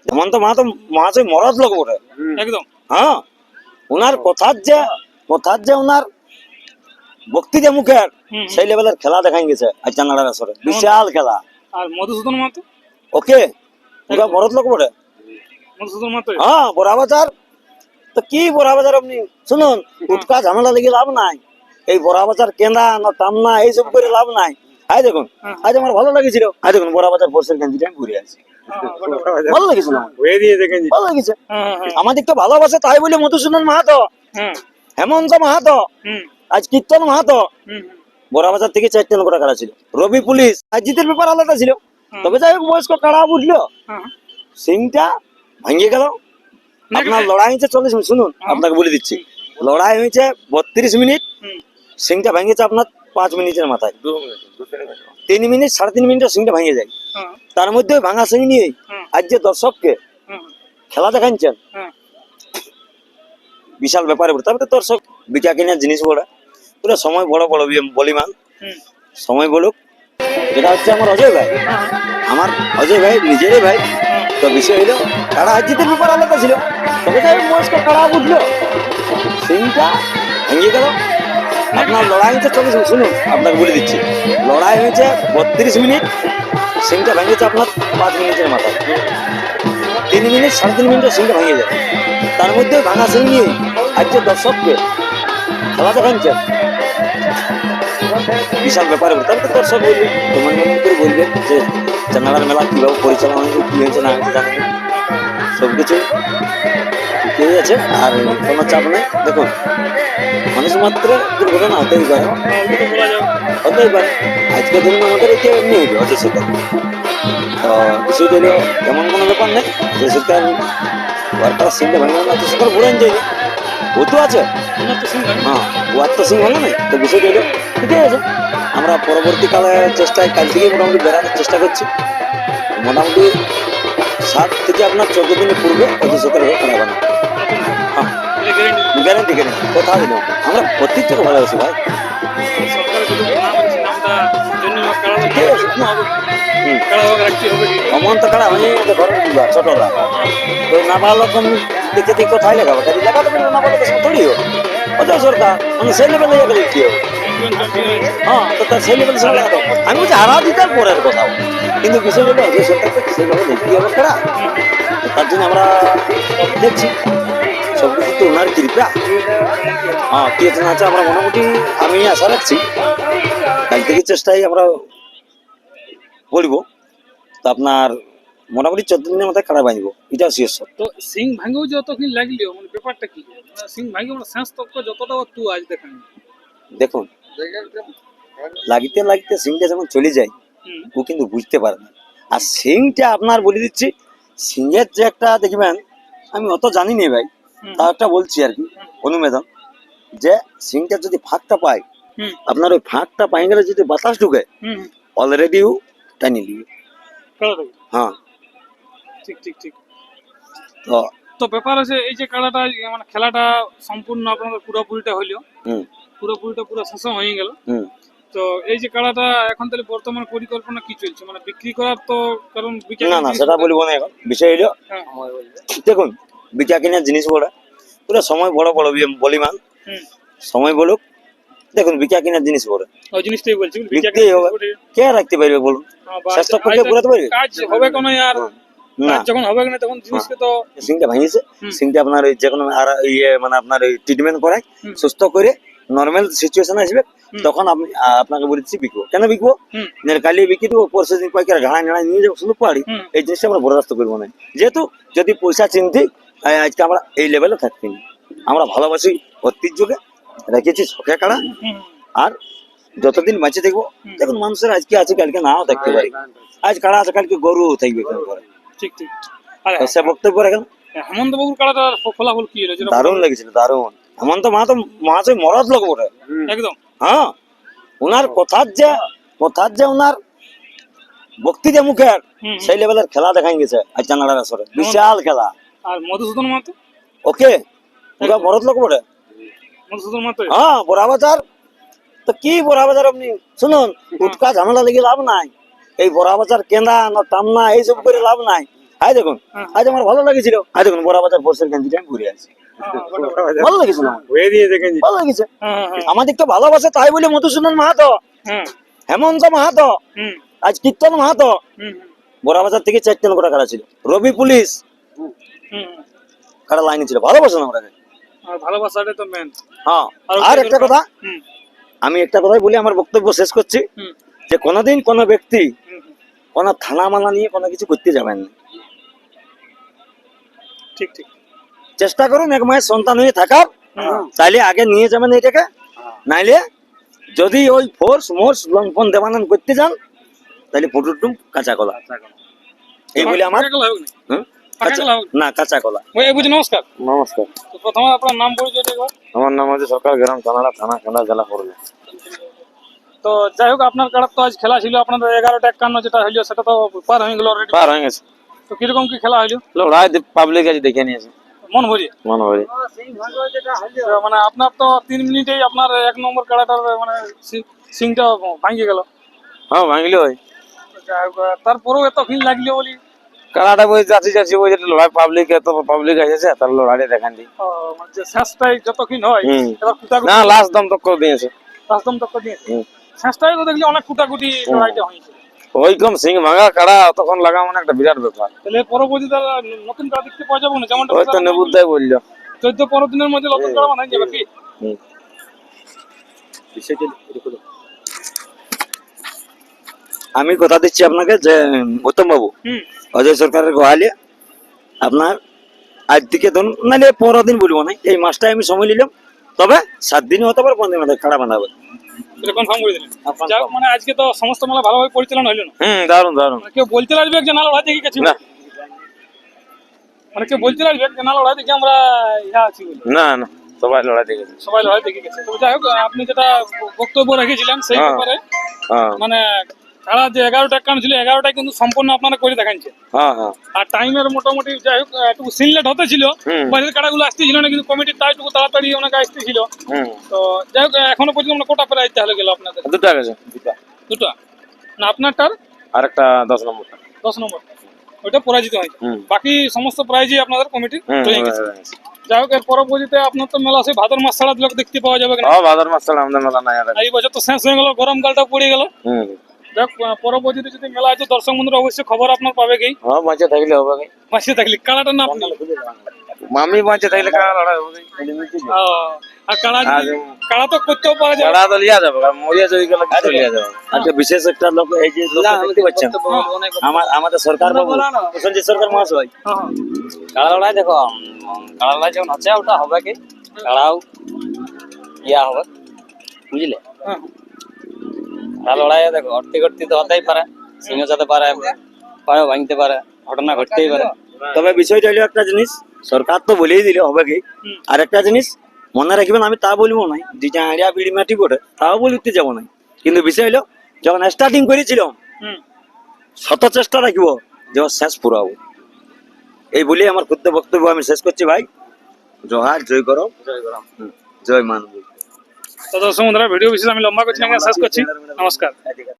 হেমন্ত মাহাতো মহাশয় মরদ লোক বটে। একদম হ্যাঁ, ওনার কথার যে ওনার বক্তি যে মুখের হুম। সেই লেভেলের খেলা দেখাই গেছে আজ চান্নাড়ার আসরে, বিশাল খেলা। আর মধুসূদন মাহাতো ওকে, ওরা মরদ লোক বটে। মধুসূদন মাহাতো হ্যাঁ, বড়া বাজার তো কি বড়া বাজার, আপনি শুনুন, উটকা ঝামেলা লেগে লাভ নাই। এই বড়া বাজার কেন্দা না টামনা এইসব করে লাভ নাই। আজ দেখুন, আজ আমার ভালো লাগেছিল। আজ দেখুন বড়া বাজার বর্ষের গেঞ্জিটা আমি ঘুরে আছি, ভালো লেগেছিল আমার। ভালো লেগেছে। আমাদের তো ভালোবাসে তাই বলে মধুসূদন মাহাতো, হেমন্ত মাহাতো, আজ কীর্তন মাহাতো, বড়া বাজার থেকে 4 নম্বর কাড়া ছিল। রবি পুলিশ আজ জিতের ব্যাপার আলাদা ছিল, তবে যাই হোক বয়স্ক কাড়া উঠলো, সিংটা ভাঙিয়ে গেল। আপনার লড়াই হয়েছে 40 মিনিট, শুনুন আপনাকে বলে দিচ্ছি, লড়াই হয়েছে 32 মিনিট, সিংটা ভেঙেছে আপনার 5 মিনিটের মাথায়। 3 মিনিট 3.5 মিনিটে সিংটা ভেঙে যায়। তার মধ্যে ভাঙা সিং নিয়ে আজ যে দর্শককে খেলা দেখাচ্ছেন, বিশাল ব্যাপারে। তারপরে দর্শক বিকা কেনার জিনিস বড়, পুরো সময় বড় বড় বলিমান সময় বলুক। যেটা হচ্ছে আমার অজয় ভাই, আমার অজয় ভাই নিজেরই ভাই। তো বিষয় হইলো কারা আজ জিতের ব্যাপার আলাদা ছিল, তবে যাই হোক বয়স্ক কারা উঠলো, সিংটা ভেঙে গেল। আপনার লড়াই হয়েছে 40 মিনিট, শুনুন আপনাকে বলে দিচ্ছি, লড়াই হয়েছে 32 মিনিট, সিংটা ভেঙেছে আপনার 5 মিনিটের মাথায়। 3 মিনিট 3.5 মিনিটে সিংটা ভেঙে যায়। তার মধ্যে ভাঙা সিং নিয়ে আজ যে দর্শককে খেলা দেখাচ্ছেন, বিশাল ব্যাপারে। তারপরে দর্শক বলবে, তোমার মনে করে বলবেন যে চান্নাড়ার মেলা কিভাবে পরিচালনা হয়েছে, কি হয়েছে না হয়েছে জানেন, সবকিছু ঠিক আছে। আর কোনো চাপ নেই। দেখুন, মানুষ মাত্র দুর্ঘটনা হতেই পারে, হতেই পারে। আজকে ধরুন আমাদের এতে এমনি হইলো অজয় সরকার, তো বিষয়টা হলো এমন কোনো ব্যাপার নেই। অজয় সরকার ওয়ার্কার সিংটা ভাঙে না, অজয় সরকার ঘুরেন যায়নি, ও তো আছে। হ্যাঁ, ওয়ার তো সিং ভাঙে নাই, তো বিষয়টা হলো ঠিকই আছে। আমরা পরবর্তীকালে চেষ্টায় কাল থেকেই মোটামুটি বেড়ানোর চেষ্টা করছি। মোটামুটি 7 থেকে আপনার 14 দিনের পূর্বে অজয় সরকার খারাপ বানাবো। হ্যাঁ, গ্যারেন্টি কথা দিলাম, আমরা প্রত্যেকটাকে ভালোবাসি ভাই। অমন্ত কাড়া হয়ে ঘরের দিবা ছোটরা, তো না ভালো কম দেখে দেখে কোথায় লেখাবো, তাই লেখাতে পারবো না, বলে তো থোড়ি হোক অজয় সরকার মানে সেই লেভেলে গেলে কি হবে। হ্যাঁ, তো তার সেই লেভেল সঙ্গে লাগাতো। আমি বলছি হারা দিতার পরের কথা, কিন্তু বিষয় হলো অজয় সরকারকে সেইভাবে দেখতে হবে কারা, তার জন্য আমরা দেখছি সবকিছু তো ওনার কৃপা। হ্যাঁ, কি আছে আমরা মোটামুটি আমি আশা রাখছি কাল থেকে চেষ্টায় আমরা বলবো, তো আপনার মোটামুটি 14 দিনের মধ্যে কাড়া বাঁধবো, এটা শিওর। তো সিং ভাঙেও যতক্ষণ লাগলো, মানে ব্যাপারটা কি, সিং ভাঙে মানে শেষ তক যতটা তু আজ দেখান। দেখুন, লাগিতে লাগিতে সিংটা যখন চলে যায় ও কিন্তু বুঝতে পারে না। আর সিংটা আপনার বলে দিচ্ছি, সিংয়ের যে একটা দেখবেন, আমি অত জানি নি ভাই, তা একটা বলছি আর কি অনুমেদন, যে সিংটা যদি ফাঁকটা পায়, আপনার ওই ফাঁকটা পাই গেলে যদি বাতাস ঢুকে অলরেডি ও টানি নিবে। হ্যাঁ, ঠিক ঠিক ঠিক। তো তো ব্যাপার আছে এই যে খেলাটা, মানে খেলাটা সম্পূর্ণ আপনাদের পুরোপুরিটা হইলো, পুরোপুরিটা পুরো শেষ হয়ে গেল। তো এই যে খেলাটা এখন তাহলে বর্তমান পরিকল্পনা কি চলছে, মানে বিক্রি করার, তো কারণ না সেটা বলবো না এখন। বিষয় হলো দেখুন, বিকা কেনার জিনিস বড়, পুরো সময় বড় বড় বলিমান সময় বলুক। দেখুন, বিকা কেনার জিনিস বড়, ওই জিনিসটাই বলছি, বিক্রি হবে, কে রাখতে পারবে বলুন, চেষ্টা করলে ঘুরাতে পারবে কাজ হবে কোনো আর না, যখন হবে না তখন জিনিসকে তো সিংটা ভাঙিয়েছে, সিংটা আপনার ওই যে কোনো আর ইয়ে মানে আপনার ওই ট্রিটমেন্ট করায় সুস্থ করে নর্মাল সিচুয়েশন আসবে, তখন আমি আপনাকে বলেছি বিকবো। কেন বিকবো, কালি বিক্রি দেবো, পরশু দিন পাইকার ঘাড়ায় ঘাড়ায় নিয়ে যাবো শুধু পারি, এই জিনিসটা আমরা বরদাস্ত করবো না। যেহেতু যদি পয়সা চিনতে আজকে আমরা এই লেভেলে থাকছি না, আমরা ভালোবাসি ঐতিহ্যকে, রেখেছি শখে কাড়া, আর যতদিন বাঁচে দেখবো। দেখুন, মানুষের আজকে আছে কালকে নাও থাকতে পারে, আজ কাড়া আছে কালকে গরু থাকবে কেন করে। ঠিক ঠিক। সে বক্তব্য রাখেন। হেমন্ত বাবুর কাড়াটা ফলাফল কি হলো? দারুণ লেগেছিল, দারুণ। হেমন্ত মাহাতো মহাশয় মরদ লোক বটে একদম। হ্যাঁ, ওনার কথার যে ওনার বক্তি যে মুখের সেই লেভেলের খেলা দেখাই গেছে আজ চান্নাড়ার আসরে, বিশাল খেলা। আর মধুসূদন মাহাতো ওকে, ওরা মরদ লোক বটে। মধুসূদন মাহাতো হ্যাঁ, বড়া বাজার তো কি বড়া বাজার, আপনি শুনুন, উটকা ঝামেলা লেগে লাভ নাই। এই বড়া বাজার কেন্দা না টামনা এইসব করে লাভ নাই। আজ দেখুন আজ আমার ভালো লাগেছিল, আজ দেখুন বড়াবাজার ফোর্সের গেঞ্জিটা আমি ঘুরে আছি, ভালো লেগেছিল আমার। ভালো লেগেছে, আমাদের তো ভালোবাসে তাই বলে মধুসূদন মাহাতো, হেমন্ত মাহাতো, আজ কীর্তন মাহাতো, বড়াবাজার থেকে 4 গোটা কারা ছিল, রবি পুলিশ কারা লাইনে ছিল, ভালোবাসে না ওরা। ভালোবাসাটা তো মেন। হ্যাঁ, আর একটা কথা, আমি একটা কথাই বলি আমার বক্তব্য শেষ করছি, যে কোনোদিন কোনো ব্যক্তি কোন থানা মানা নিয়ে কোনো কিছু করতে যাবেন না। ঠিক ঠিক, চেষ্টা করুন এক মায়ের সন্তান হয়ে থাকার, তাইলে আগে নিয়ে যাবেন এটাকে, নাইলে যদি ওই ফোর্স মোর্স লঙ্ঘন দেবানন করতে যান তাহলে ফুটুটুম কাঁচা কলা, এই বলে আমার না কাঁচা কলা। নমস্কার। নমস্কার, তো প্রথমে আপনার নাম পরিচয় একবার। আমার নাম হচ্ছে সরকার গ্রাম কানাড়া, থানা কানাড়া, জেলা পুরুলিয়া। তো যাই হোক, আপনার কাড়ার তো আজ খেলা ছিল, আপনাদের 11:51 যেটা হইলো সেটা তো পার হয়ে গেল অলরেডি। পার হয়ে গেছে, তো কিরকম কি খেলা হইলো? লড়াই পাবলিক আছে দেখে নিয়েছে মন ভরিয়ে? মনে হয়। তো মানে আপনার তো 3 মিনিটেই আপনার 1 নম্বর কাড়াটার মানে সিংটা ভাঙিয়ে গেল। হ্যাঁ ভাঙলি হয়, যাই হোক, তারপরেও এত ফিল লাগলো বলি। কানাড়া বই যাচ্ছি যাচ্ছি বই যেটা লড়াই পাবলিক এত পাবলিক আছে তার লড়াই দেখান দি। মানে যে শেষটাই যতক্ষণ হয় এবার কুটাকুটি না লাস্ট দম তক করে দিয়েছে, রাস্তম তক্ক দিয়েছে। শেষটাই তো দেখলি অনেক কুটাকুটি লড়াইটা হয়েছে। ওই কম সিং ভাঙা কাড়া তখন লাগা মানে একটা বিরাট ব্যাপার। তাহলে পরবর্তী তারা নতুন কাড়া দেখতে পাওয়া যাবে না, যেমনটা ওই তো নেবুদাই বললো 14-15 দিনের মধ্যে নতুন কাড়া বানাই যাবে কি? আমি কথা দিচ্ছি আপনাকে যে গৌতম বাবু, অজয় সরকারের গোহালে আপনার আজ থেকে ধরুন নাহলে 15 দিন বলবো না, এই মাসটাই আমি সময় নিলাম, তবে 7 দিন হতে পারে 15 দিন খাড়া বানাবে। এটা কনফার্ম করে দিলেন? যাই হোক, মানে আজকে তো সমস্ত মেলা ভালোভাবে পরিচালনা হইলো না? দারুন দারুন। মানে কেউ বলতে লাগবে যে না লড়াই দেখে গেছি, না মানে কেউ বলতে লাগবে যে না লড়াই দেখে আমরা ইহা আছি বলে? না না, সবাই লড়াই দেখেছে। সবাই লড়াই দেখে গেছে। তো যাই হোক, আপনি যেটা বক্তব্য রেখেছিলেন সেই ব্যাপারে, মানে খেলা যে 11টা কান ছিল 11টাই কিন্তু সম্পূর্ণ আপনারা করে দেখাচ্ছে। হ্যাঁ হ্যাঁ, আর টাইমের মোটামুটি যাই হোক একটু সিনলেট হতে ছিল, বাইরের কাড়াগুলো আসতেছিল না, কিন্তু কমিটির তাইটুকু তাড়াতাড়ি অনেক আসতেছিল। তো যাই হোক, এখনো পর্যন্ত আমরা কোটা প্রাইজ তাহলে গেল আপনাদের? দুটা গেছে, দুটো না আপনারটার, আর একটা 10 নম্বরটা। 10 নম্বর ওইটা পরাজিত হয়েছে, বাকি সমস্ত প্রাইজই আপনাদের কমিটি হয়ে গেছে। যাই হোক, এর পরবর্তীতে আপনার তো মেলা সেই ভাদর মাস ছাড়া লোক দেখতে পাওয়া যাবে কিনা? ভাদর মাস ছাড়া আমাদের মেলা নাই। আর এই বছর তো শেষ হয়ে গেল, গরমকালটা পড়ে গেল। যাই হোক, পরবর্তীতে যদি মেলা আছে দর্শক বন্ধুরা অবশ্যই খবর আপনার পাবে কি? হ্যাঁ বাঁচে থাকলে হবে কি, বাঁচিয়ে থাকলে কাড়াটার নাম মামি বাঁচে থাকলে কাড়া লড়াই হবে কি। আর কাড়া তো করতেও পারা যাবে, কাড়া তো লিয়া যাবে, মরিয়া চলে গেলে কিছু লিয়া যাবে। আজকে বিশেষ একটা লোক, এই যে লোক দেখতে পাচ্ছেন আমাদের সরকার বাবু প্রসেনজিৎ সরকার মহাশয়, কাড়া লড়াই দেখো, কাড়া লড়াই যখন আছে ওটা হবে কি, কাড়াও ইয়া হবে বুঝলে। কাড়া লড়াই দেখো ঘটতে ঘটতে তো হতেই পারে, সিংহ যেতে পারে, পায়েও ভাঙতে পারে, ঘটনা ঘটতেই পারে। তবে বিষয়টা হলো একটা জিনিস, সরকার তো বলেই দিলে হবে কি, আর একটা জিনিস মনে রাখবেন, আমি তা বলবো না যে আড়িয়া বিড়ি মাটি বটে তাও বলতে যাবো না, কিন্তু বিষয় হলো যখন স্টার্টিং করেছিলাম শত চেষ্টা রাখবো যে শেষ পুরাবো, এই বলে আমার ক্ষুদ্র বক্তব্য আমি শেষ করছি। ভাই জোহার, জয় করো, জয় মান। তো দর্শক বন্ধুরা, ভিডিও বিশেষ আমি লম্বা করছি না, শেষ করছি। নমস্কার।